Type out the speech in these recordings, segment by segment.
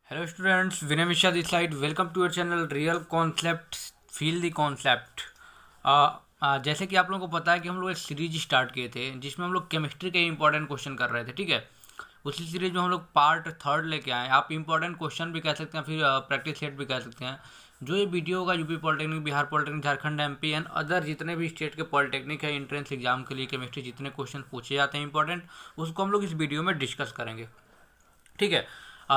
Hello students, Vinay Mishra this side. Welcome to your channel real concept feel the concept. जैसे कि आप लोगों को पता है कि हम लोग एक सीरीज स्टार्ट किए थे जिसमें हम लोग केमिस्ट्री के इंपॉर्टेंट क्वेश्चन कर रहे थे। ठीक है, उसी सीरीज में हम लोग पार्ट 3 लेके आए। आप इंपॉर्टेंट क्वेश्चन भी कह सकते हैं, फिर प्रैक्टिस सेट भी कह सकते हैं। जो ये वीडियो होगा UP polytechnic, Bihar polytechnic, Jharkhand MP and other जितने भी स्टेट के पॉलिटेक्निक है, एंट्रेंस एग्जाम के लिए केमिस्ट्री जितने क्वेश्चन पूछे जाते हैं इंपॉर्टेंट, उसको हम लोग इस वीडियो में डिस्कस करेंगे। ठीक है,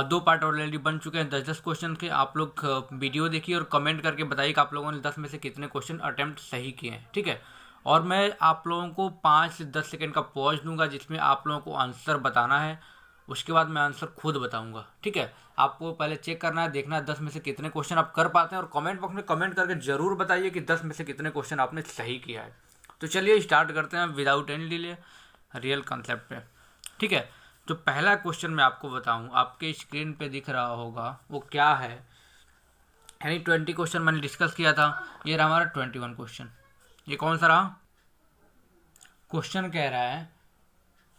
2 पार्ट ऑलरेडी बन चुके हैं 10-10 क्वेश्चन के। आप लोग वीडियो देखिए और कमेंट करके बताइए कि आप लोगों ने 10 में से कितने क्वेश्चन अटेम्प्ट सही किए हैं। ठीक है, और मैं आप लोगों को 5 से 10 सेकंड का पॉज दूंगा जिसमें आप लोगों को आंसर बताना है। उसके बाद मैं आंसर खुद बताऊंगा। ठीक है, आपको पहले चेक करना है, देखना है 10 में से कितने क्वेश्चन आप कर पाते हैं, और कमेंट बॉक्स में कमेंट करके जरूर बताइए कि 10 में से कितने क्वेश्चन आपने सही किया है। तो चलिए स्टार्ट करते हैं without any delay real concept पे। ठीक है, जो पहला क्वेश्चन मैं आपको बताऊं, आपके स्क्रीन पे दिख रहा होगा वो क्या है। यानी 20 क्वेश्चन मैंने डिस्कस किया था, ये रहा हमारा 21 क्वेश्चन। ये कौन सा रहा? क्वेश्चन कह रहा है,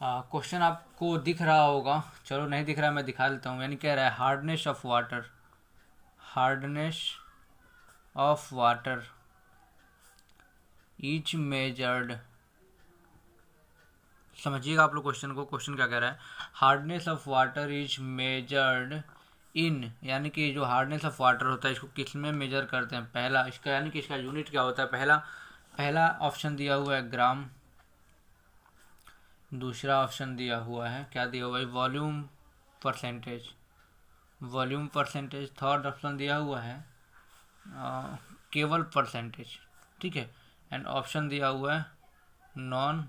क्वेश्चन आपको दिख रहा होगा, चलो नहीं दिख रहा है मैं दिखा देता हूँ। यानी कह रहा है hardness of water, hardness of water is measured. समझिएगा आप लोग क्वेश्चन को। क्वेश्चन क्या कह रहा है? Hardness of water is measured in, यानी कि जो हार्डनेस ऑफ वाटर होता है इसको किस में मेजर करते हैं? पहला इसका, यानी कि इसका यूनिट क्या होता है? पहला ऑप्शन दिया हुआ है ग्राम, दूसरा ऑप्शन दिया हुआ है, क्या दिया हुआ है? Volume percentage, volume percentage. Third option दिया हुआ है केवल परसेंटेज। ठीक है, एंड ऑप्शन दिया हुआ है नॉन,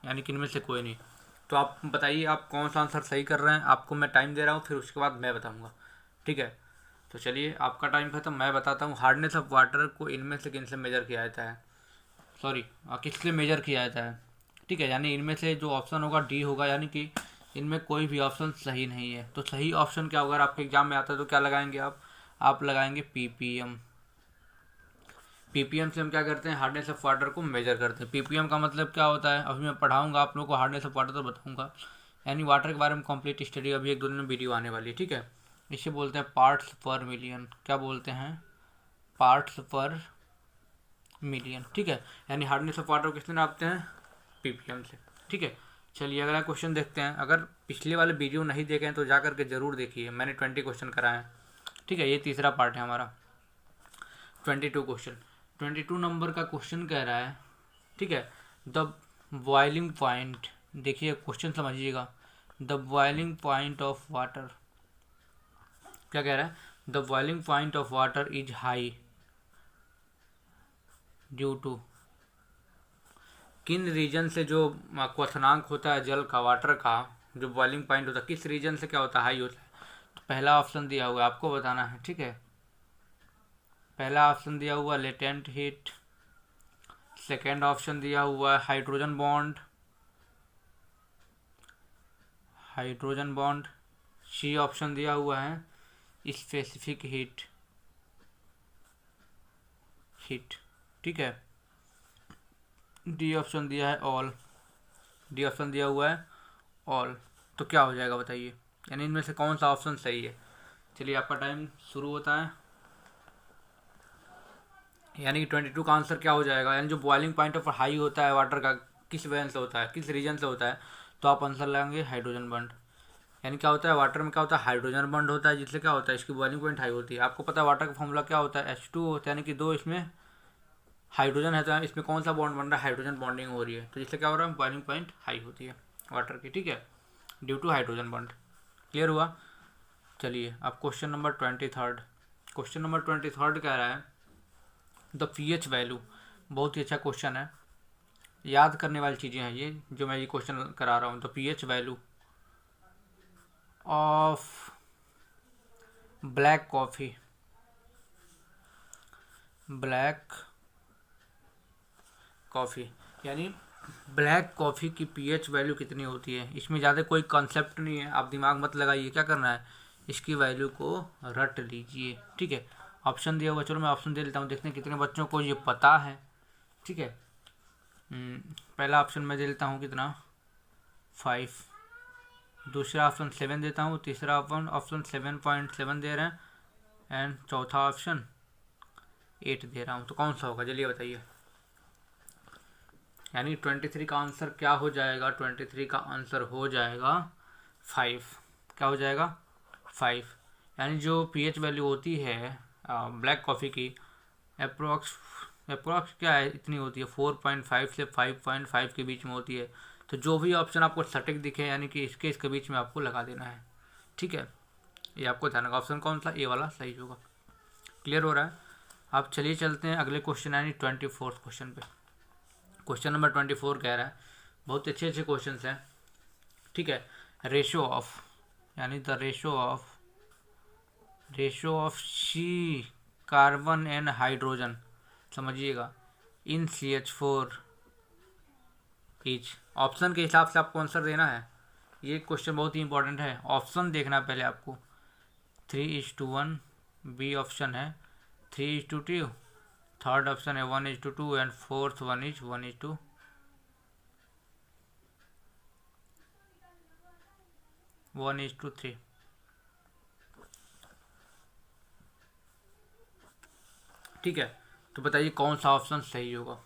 यानी कि इनमें से कोई नहीं। तो आप बताइए आप कौन सा आंसर सही कर रहे हैं। आपको मैं टाइम दे रहा हूँ, फिर उसके बाद मैं बताऊँगा। ठीक है, तो चलिए आपका टाइम खत्म, मैं बताता हूँ। हार्डनेस ऑफ वाटर को इनमें से किन से मेजर किया जाता है? सॉरी, किससे मेजर किया जाता है? ठीक है, यानी इनमें से जो ऑप्शन होगा डी होगा, यानी कि इनमें कोई भी ऑप्शन सही नहीं है। तो सही ऑप्शन क्या होगा? अगर आपके एग्जाम में आता है तो क्या लगाएंगे आप लगाएंगे पीपीएम। पीपीएम से हम क्या करते हैं? हार्डनेस ऑफ वाटर को मेजर करते हैं। पीपीएम का मतलब क्या होता है अभी मैं पढ़ाऊंगा आप लोगों को, हार्डनेस ऑफ वाटर तो बताऊंगा। यानी वाटर के बारे में कंप्लीट स्टडी अभी 1-2 दिन में वीडियो आने वाली है। ठीक है, इसे बोलते हैं पार्ट्स पर मिलियन। क्या बोलते हैं? पार्ट्स पर मिलियन। ठीक है, यानी हार्डनेस ऑफ वाटर किससे नापते हैं? पीपीएम से। ठीक है, चलिए अगला क्वेश्चन देखते हैं। अगर पिछले वाले वीडियो नहीं देखे हैं तो जा करके ज़रूर देखिए, मैंने 20 क्वेश्चन कराए हैं। ठीक है, ये तीसरा पार्ट है हमारा। 22 क्वेश्चन, 22 नंबर का क्वेश्चन कह रहा है, ठीक है, द बॉइलिंग पॉइंट। देखिए क्वेश्चन समझिएगा। The boiling point of water, क्या कह रहा है? The boiling point of water is high due to, किन रीजन से जो क्वथनांक होता है जल का, वाटर का जो बॉइलिंग पॉइंट होता है, किस रीजन से क्या होता है? हाई होता है। तो पहला ऑप्शन दिया हुआ है, आपको बताना है। ठीक है, पहला ऑप्शन दिया हुआ लेटेंट हीट, सेकेंड ऑप्शन दिया हुआ है hydrogen bond, hydrogen bond. C option दिया हुआ है स्पेसिफिक हीट, हीट। ठीक है, डी ऑप्शन दिया है ऑल, डी ऑप्शन दिया हुआ है ऑल। तो क्या हो जाएगा बताइए, यानी इनमें से कौन सा ऑप्शन सही है? चलिए आपका टाइम शुरू होता है। यानी कि 22 का आंसर क्या हो जाएगा? यानी जो बॉइलिंग पॉइंट ऑफ हाई होता है वाटर का, किस वजह से होता है, किस रीजन से होता है? तो आप आंसर लगाएंगे हाइड्रोजन बॉन्ड। यानी क्या होता है वाटर में? क्या होता है? हाइड्रोजन बॉन्ड होता है, जिससे क्या होता है इसकी बॉइलिंग पॉइंट हाई होती है। आपको पता है वाटर का फॉर्मूला क्या होता है? H2 होता है, यानी कि 2 इसमें हाइड्रोजन है, तो इसमें कौन सा बॉन्ड बन रहा है? हाइड्रोजन बॉन्डिंग हो रही है, तो जिससे क्या हो रहा है? बॉइलिंग पॉइंट हाई होती है वाटर की। ठीक है, due to hydrogen bond. Clear हुआ? चलिए अब क्वेश्चन नंबर 23। क्वेश्चन नंबर 23 कह रहा है द पीएच वैल्यू। बहुत ही अच्छा क्वेश्चन है, याद करने वाली चीज़ें हैं ये जो मैं ये क्वेश्चन करा रहा हूँ। The pH value of black coffee, black coffee, यानी ब्लैक कॉफ़ी की पीएच वैल्यू कितनी होती है? इसमें ज़्यादा कोई कॉन्सेप्ट नहीं है, आप दिमाग मत लगाइए। क्या करना है? इसकी वैल्यू को रट लीजिए। ठीक है, ऑप्शन दिया हुआ, चलो मैं ऑप्शन दे लेता हूँ, देखते हैं कितने बच्चों को ये पता है। ठीक है, पहला ऑप्शन मैं दे लेता हूँ, कितना? 5, दूसरा ऑप्शन 7 देता हूँ, तीसरा ऑप्शन 7.7 दे रहे हैं, एंड चौथा ऑप्शन 8 दे रहा हूँ। तो कौन सा होगा जल्दी बताइए। यानी 23 का आंसर क्या हो जाएगा, 23 का आंसर हो जाएगा 5। क्या हो जाएगा 5। यानी जो पीएच वैल्यू होती है ब्लैक कॉफ़ी की अप्रोक्स क्या है, इतनी होती है 4.5 से 5.5 के बीच में होती है। तो जो भी ऑप्शन आपको सटीक दिखे यानी कि इसके बीच में आपको लगा देना है। ठीक है, ये आपको ध्यान रखना। ऑप्शन कौन सा, ए वाला सही होगा। क्लियर हो रहा है। अब चलिए चलते हैं अगले क्वेश्चन यानी 24 क्वेश्चन पे। क्वेश्चन नंबर 24 कह रहा है, बहुत अच्छे अच्छे क्वेश्चन हैं। ठीक है, रेशो ऑफ यानी the ratio of C carbon and hydrogen, समझिएगा, इन CH4 ईच। ऑप्शन के हिसाब से आपको आंसर देना है। ये क्वेश्चन बहुत ही इंपॉर्टेंट है, ऑप्शन देखना पहले आपको। 3:1 बी ऑप्शन है, 3:2, थर्ड ऑप्शन है 1:2 एंड फोर्थ वन इज 1:3। ठीक है, तो बताइए कौन सा ऑप्शन सही होगा।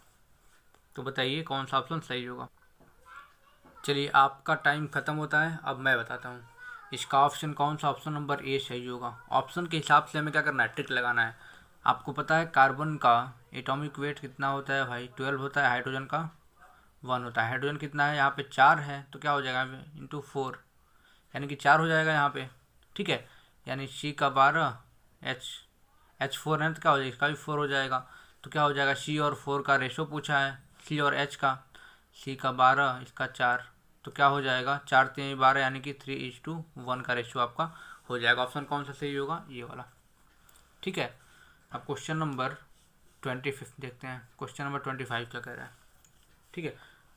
चलिए आपका टाइम ख़त्म होता है, अब मैं बताता हूँ इसका ऑप्शन कौन सा। ऑप्शन नंबर ए सही होगा। ऑप्शन के हिसाब से हमें क्या करना है, टिक लगाना है। आपको पता है कार्बन का एटॉमिक वेट कितना होता है भाई, 12 होता है। हाइड्रोजन का 1 होता है। हाइड्रोजन कितना है यहाँ पे 4 है, तो क्या हो जाएगा यहाँ पे ×4, यानी कि 4 हो जाएगा यहाँ पे। ठीक है, यानी सी का 12, H4 है तो क्या हो जाएगा, इसका भी 4 हो जाएगा। तो क्या हो जाएगा, सी और 4 का रेशो पूछा है, सी और एच का। सी का 12, इसका 4, तो क्या हो जाएगा 4 3 12, यानी कि 3:1 का रेशो आपका हो जाएगा। ऑप्शन कौन सा सही होगा, ये वाला। ठीक है, अब क्वेश्चन नंबर 25 देखते हैं। क्वेश्चन नंबर 25 क्या कह रहा है। ठीक है,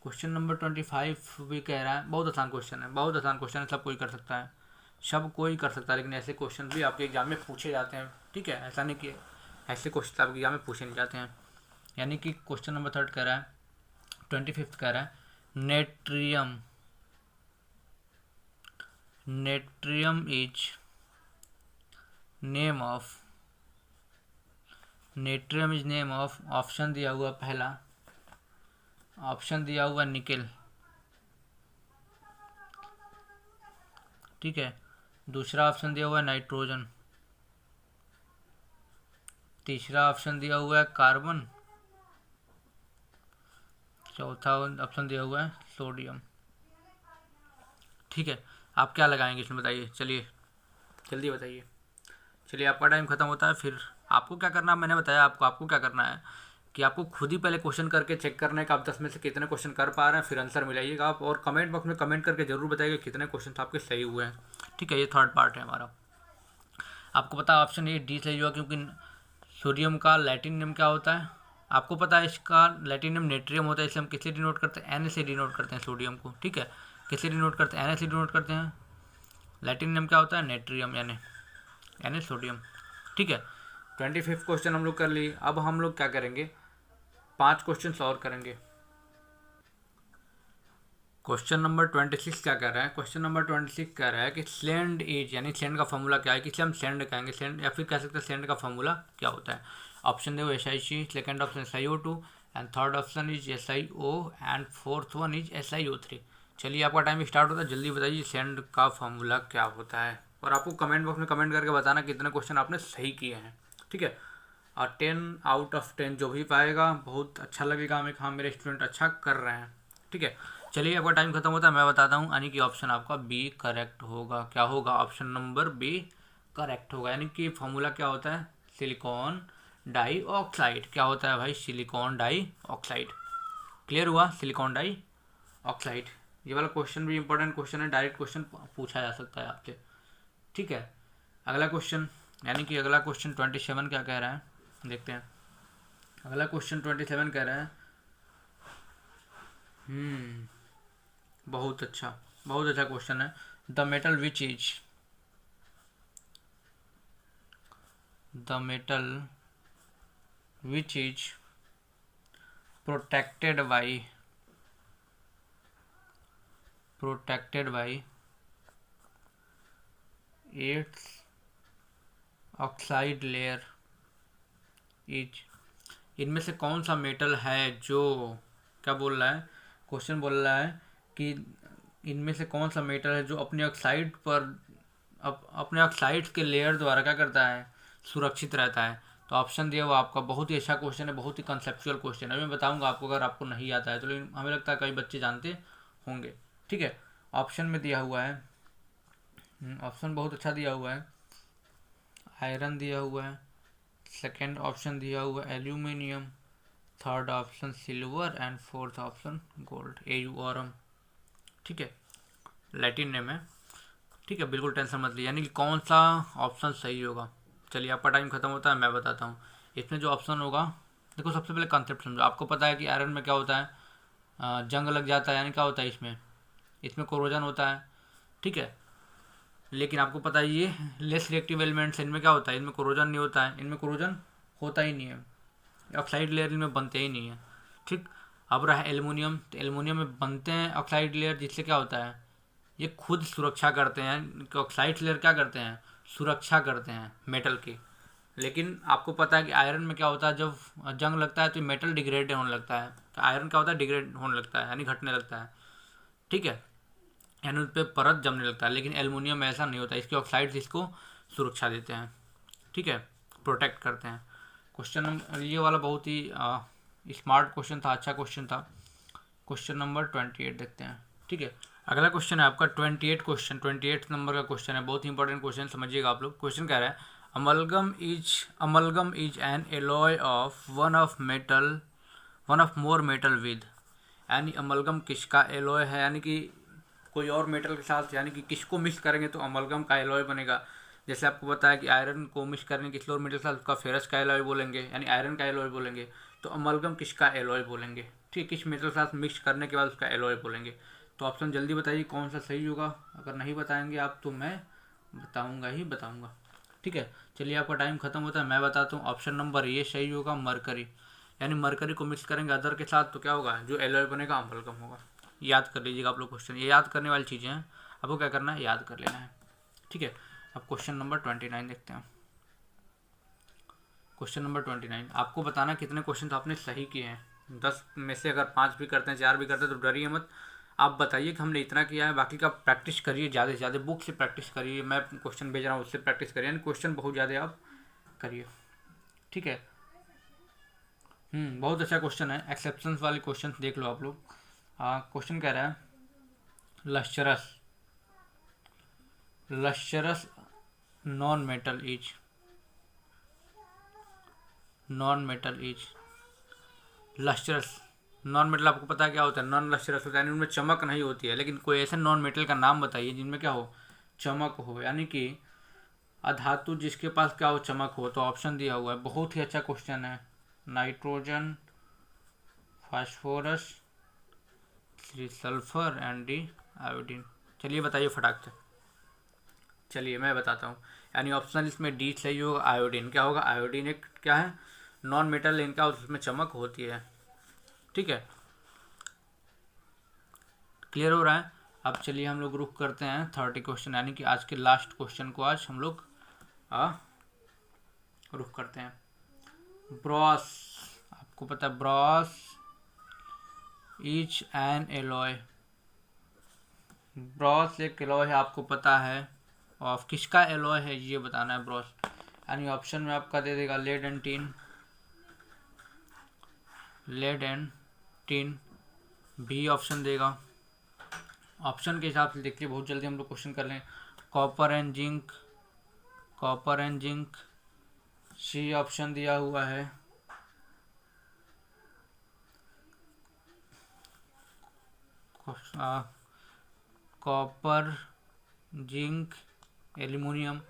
क्वेश्चन नंबर 25 भी कह रहा है, बहुत आसान क्वेश्चन है, सब कोई कर सकता है, लेकिन ऐसे क्वेश्चन भी आपके एग्जाम में पूछे जाते हैं। ठीक है, ऐसा नहीं कि ऐसे क्वेश्चन आपके एग्जाम में पूछे नहीं जाते हैं। यानी कि क्वेश्चन नंबर 3 कह रहा है, 25 कह रहा है, natrium is name of option दिया हुआ, पहला ऑप्शन दिया हुआ निकेल। ठीक है, दूसरा ऑप्शन दिया हुआ है नाइट्रोजन, तीसरा ऑप्शन दिया हुआ है कार्बन, चौथा ऑप्शन दिया हुआ है सोडियम। ठीक है, आप क्या लगाएंगे इसमें बताइए, चलिए जल्दी बताइए। चलिए आपका टाइम ख़त्म होता है। फिर आपको क्या करना है, मैंने बताया आपको क्या करना है कि आपको खुद ही पहले क्वेश्चन करके चेक करना है कि आप 10 में से कितने क्वेश्चन कर पा रहे हैं, फिर आंसर मिलाइएगा आप, और कमेंट बॉक्स में कमेंट करके जरूर बताइएगा कितने क्वेश्चन आपके सही हुए हैं। ठीक है, ये थर्ड पार्ट है हमारा। आपको पता है ऑप्शन ए डी सही हुआ, क्योंकि सोडियम का लैटिन नेम क्या होता है, आपको पता है इसका लैटिन नेम नेट्रियम होता है। इसे हम किससे डिनोट करते हैं, एन से डिनोट करते हैं सोडियम को। ठीक है, किससे डिनोट करते हैं, एन से डिनोट करते हैं। लैटिन नेम क्या होता है, नेट्रियम, यानी एन सोडियम। ठीक है, 25 क्वेश्चन हम लोग कर लिए। अब हम लोग क्या करेंगे, 5 क्वेश्चन सॉल्व करेंगे। क्वेश्चन नंबर 26 क्या कह रहा है, क्वेश्चन नंबर 26 कह रहा है कि स्लेंड एज, यानी स्लेंड का फॉर्मूला क्या है, किसलिए हम स्लेंड कहेंगे, स्लेंड, या फिर कह सकते हैं स्लेंड का फॉर्मूला क्या होता है। ऑप्शन देखो SiC, second option SiO2 and third option is SiO and fourth one is SiO3। चलिए आपका टाइम स्टार्ट होता है, जल्दी बताइए स्लेंड का फॉर्मूला क्या होता है, और आपको कमेंट बॉक्स में कमेंट करके बताना कितने क्वेश्चन आपने सही किए हैं। ठीक है, और 10/10 जो भी पाएगा बहुत अच्छा लगेगा हमें, हाँ मेरे स्टूडेंट अच्छा कर रहे हैं। ठीक है, चलिए आपका टाइम खत्म होता है, मैं बताता हूँ। यानी कि ऑप्शन आपका बी करेक्ट होगा। क्या होगा, ऑप्शन नंबर बी करेक्ट होगा। यानी कि फॉर्मूला क्या होता है, सिलिकॉन डाइऑक्साइड। क्या होता है भाई, सिलिकॉन डाइऑक्साइड। क्लियर हुआ, सिलिकॉन डाइऑक्साइड। ये वाला क्वेश्चन भी इंपॉर्टेंट क्वेश्चन है, डायरेक्ट क्वेश्चन पूछा जा सकता है आपसे। ठीक है, अगला क्वेश्चन, यानी कि अगला क्वेश्चन 27 क्या कह रहा है, देखते हैं। अगला क्वेश्चन 27 कह रहा है, बहुत अच्छा क्वेश्चन है। The metal which is protected by its oxide layer is, इनमें से कौन सा मेटल है जो, क्या बोल रहा है, क्वेश्चन बोल रहा है कि इनमें से कौन सा मेटल है जो अपने ऑक्साइड पर अपने ऑक्साइड्स के लेयर द्वारा क्या करता है, सुरक्षित रहता है। तो ऑप्शन दिया हुआ आपका बहुत ही अच्छा क्वेश्चन है, बहुत ही कंसेप्चुअल क्वेश्चन है। मैं बताऊंगा आपको, अगर आपको नहीं आता है तो, लेकिन हमें लगता है कई बच्चे जानते होंगे। ठीक है, ऑप्शन में दिया हुआ है, ऑप्शन बहुत अच्छा दिया हुआ है, आयरन दिया हुआ है, सेकेंड ऑप्शन दिया हुआ है aluminium, third option silver and fourth option gold, A U R M. ठीक है, लैटिन नेम है। ठीक है, बिल्कुल टेंशन मत लीजिए, यानी कि कौन सा ऑप्शन सही होगा। चलिए, आपका टाइम खत्म होता है, मैं बताता हूँ। इसमें जो ऑप्शन होगा, देखो सबसे पहले कॉन्सेप्ट समझो। आपको पता है कि आयरन में क्या होता है, जंग लग जाता है, यानी क्या होता है इसमें, इसमें कोरोजन होता है। ठीक है, लेकिन आपको पता है ये लेस रिएक्टिव एलिमेंट्स, इनमें क्या होता है, इनमें कोरोजन नहीं होता है, इनमें कोरोजन होता ही नहीं है, ऑक्साइड लेयर इनमें बनते ही नहीं है। ठीक, अब रहा एल्युमिनियम, तो एल्युमिनियम में बनते हैं ऑक्साइड लेयर, जिससे क्या होता है, ये खुद सुरक्षा करते हैं। ऑक्साइड लेयर क्या करते हैं, सुरक्षा करते हैं मेटल की। लेकिन आपको पता है कि आयरन में क्या होता है, जब जंग लगता है तो मेटल डिग्रेड होने लगता है, तो आयरन क्या होता है, डिग्रेड होने लगता है, यानी घटने लगता है। ठीक है, यानी उस पर परत जमने लगता है। लेकिन एल्युमिनियम में ऐसा नहीं होता, इसके ऑक्साइड्स इसको सुरक्षा देते हैं। ठीक है, प्रोटेक्ट करते हैं। क्वेश्चन नंबर ये वाला बहुत ही स्मार्ट क्वेश्चन था, अच्छा क्वेश्चन था। क्वेश्चन नंबर 28 देखते हैं। ठीक है, अगला क्वेश्चन है आपका 28 क्वेश्चन, 28 नंबर का क्वेश्चन है, बहुत ही इंपॉर्टेंट क्वेश्चन, समझिएगा आप लोग। क्वेश्चन कह रहा है amalgam is an alloy of one of more metal with, यानी अमलगम किसका एलॉय है, यानी कि कोई और मेटल के साथ, यानी कि किसको मिक्स करेंगे तो अमलगम का एलॉय बनेगा। जैसे आपको पता है कि आयरन को मिक्स करेंगे किसी और मेटल के साथ, उसका फेरस का एलॉय बोलेंगे, यानी आयरन का एलॉय बोलेंगे। तो अमलगम किसका एलॉय बोलेंगे, ठीक, किस मेटल के साथ मिक्स करने के बाद उसका एलॉय बोलेंगे। तो ऑप्शन जल्दी बताइए कौन सा सही होगा। अगर नहीं बताएंगे आप तो मैं बताऊंगा ही बताऊंगा। ठीक है, चलिए, आपका टाइम खत्म होता है, मैं बताता हूँ। ऑप्शन नंबर ये सही होगा, मरकरी, यानी मरकरी को मिक्स करेंगे अदर के साथ तो क्या होगा, जो एलॉय बनेगा अमलगम होगा। याद कर लीजिएगा आप लोग क्वेश्चन, ये याद करने वाली चीज़ें हैं, आपको क्या करना है, याद कर लेना है। ठीक है, अब क्वेश्चन नंबर 29 देखते हैं। क्वेश्चन नंबर 29, आपको बताना कितने क्वेश्चन आपने सही किए हैं। 10 में से अगर 5 भी करते हैं, 4 भी करते हैं तो डरिए मत, आप बताइए कि हमने इतना किया है। बाकी का प्रैक्टिस करिए, ज़्यादा से ज़्यादा बुक से प्रैक्टिस करिए, मैं क्वेश्चन भेज रहा हूँ उससे प्रैक्टिस करिए, यानी क्वेश्चन बहुत ज़्यादा आप करिए। ठीक है, बहुत अच्छा क्वेश्चन है, एक्सेप्शंस वाले क्वेश्चन देख लो आप लोग। क्वेश्चन कह रहा है lustrous non metal is lustrous non metal, आपको पता है क्या होता है, नॉन लश्चरस होता है, यानी उनमें चमक नहीं होती है। लेकिन कोई ऐसे नॉन मेटल का नाम बताइए जिनमें क्या हो, चमक हो, यानी कि अधातु जिसके पास क्या हो, चमक हो। तो ऑप्शन दिया हुआ है, बहुत ही अच्छा क्वेश्चन है, nitrogen, phosphorus, sulphur and D iodine. चलिए बताइए फटाक से। चलिए मैं बताता हूँ, यानी ऑप्शन इसमें डी सही होगा, आयोडीन। क्या होगा, आयोडीन एक क्या है, नॉन मेटल, इनका उसमें चमक होती है। ठीक है, क्लियर हो रहा है। अब चलिए हम लोग रुक करते हैं 30 क्वेश्चन, यानी कि आज के लास्ट क्वेश्चन को आज हम लोग रुक करते हैं। ब्रॉस, आपको पता है Bros is an alloy, Bros एक एलॉय है, आपको पता है, और किसका एलॉय है ये बताना है ब्रॉस। यानी ऑप्शन में आपका दे देगा lead and tin, B option देगा। ऑप्शन के हिसाब से देखिए, बहुत जल्दी हम लोग क्वेश्चन कर लें। Copper and zinc, C option दिया हुआ है। कॉपर, जिंक, एल्यूमिनियम,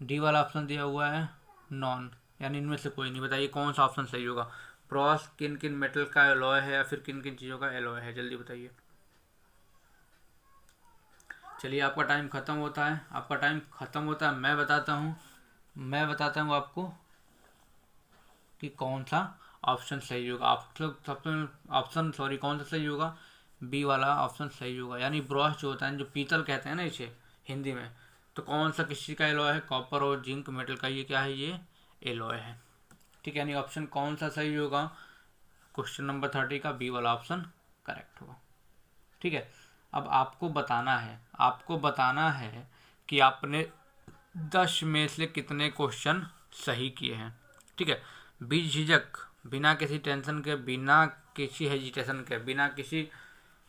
डी वाला ऑप्शन दिया हुआ है नॉन, यानी इनमें से कोई नहीं। बताइए कौन सा ऑप्शन सही होगा। ब्रॉस किन किन मेटल का एलॉय है, या फिर किन किन चीज़ों का एलॉय है, जल्दी बताइए। चलिए, आपका टाइम ख़त्म होता है, मैं बताता हूँ आपको कि कौन सा ऑप्शन सही होगा। आप लोग कौन सा सही होगा, बी वाला ऑप्शन सही होगा। यानी ब्रॉस जो होता है, जो पीतल कहते हैं ना इसे हिंदी में, तो कौन सा किस चीज़ का एलॉय है? कॉपर और जिंक मेटल का ये क्या है? ये एलॉय है। ठीक है, यानी ऑप्शन कौन सा सही होगा? क्वेश्चन नंबर 30 का बी वाला ऑप्शन करेक्ट होगा। ठीक है, अब आपको बताना है कि आपने 10 में से कितने क्वेश्चन सही किए हैं। ठीक है, बेझिझक, बिना किसी टेंशन के, बिना किसी हेजिटेशन के, बिना किसी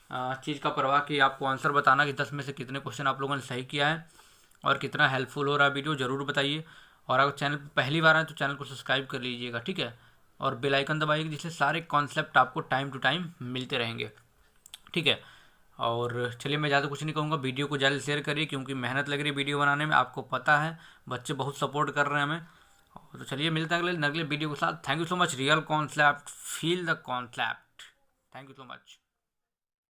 चीज़ का परवाह कि आपको आंसर बताना कि 10 में से कितने क्वेश्चन आप लोगों ने सही किया है और कितना हेल्पफुल हो रहा है वीडियो, ज़रूर बताइए। और अगर चैनल पर पहली बार आए तो चैनल को सब्सक्राइब कर लीजिएगा। ठीक है, और बेल आइकन दबाइएगा जिससे सारे कॉन्सेप्ट आपको टाइम टू टाइम मिलते रहेंगे। ठीक है, और चलिए मैं ज़्यादा कुछ नहीं कहूँगा, वीडियो को ज़्यादा शेयर करिए क्योंकि मेहनत लग रही है वीडियो बनाने में, आपको पता है बच्चे बहुत सपोर्ट कर रहे हैं हमें। तो चलिए मिलते हैं अगले वीडियो के साथ। Thank you so much. Real concept, feel the concept. Thank you so much.